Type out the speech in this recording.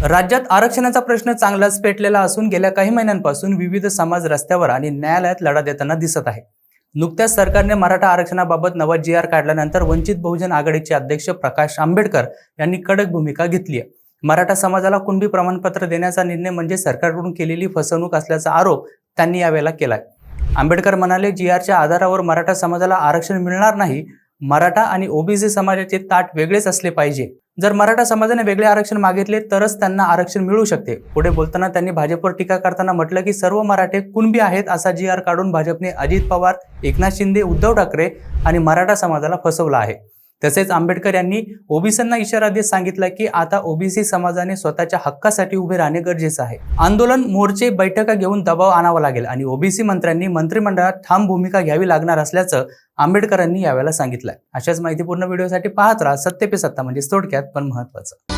राज्यात आरक्षणाचा प्रश्न चांगलाच पेटलेला असून गेल्या काही महिन्यांपासून विविध समाज रस्त्यावर आणि न्यायालयात लढा देताना दिसत आहे। नुकत्याच सरकारने मराठा आरक्षणाबाबत नवा जी.आर. काढल्यानंतर वंचित बहुजन आघाडीचे अध्यक्ष प्रकाश आंबेडकर यांनी कडक भूमिका घेतली आहे। मराठा समाजाला कुणबी प्रमाणपत्र देण्याचा निर्णय म्हणजे सरकारकडून केलेली फसवणूक असल्याचा आरोप त्यांनी यावेळेला केलाय। आंबेडकर म्हणाले, जी.आर.च्या आधारावर मराठा समाजाला आरक्षण मिळणार नाही। मराठा आणि ओबीसी समाजाचे ताट वेगळेच असले पाहिजे। जर मराठा समाजाने वेगळे आरक्षण मागितले तरच त्यांना आरक्षण मिळू शकते। पुढे बोलताना त्यांनी भाजपवर टीका करताना म्हटलं की सर्व मराठे कुणबी आहेत असा जी.आर. काढून भाजपने अजित पवार, एकनाथ शिंदे, उद्धव ठाकरे आणि मराठा समाजाला फसवलं आहे। तसेच आंबेडकर यांनी ओबीसींना इशारा देत सांगितलं की आता ओबीसी समाजाने स्वतःच्या हक्कासाठी उभे राहणे गरजेचे आहे। आंदोलन, मोर्चे, बैठका घेऊन दबाव आणावा लागेल आणि ओबीसी मंत्र्यांनी मंत्रिमंडळात ठाम भूमिका घ्यावी लागणार असल्याचं आंबेडकरांनी यावेळेला सांगितलं। अशाच माहितीपूर्ण व्हिडिओसाठी पाहत राहा सत्य पे सत्ता, म्हणजे थोडक्यात पण महत्त्वाचं।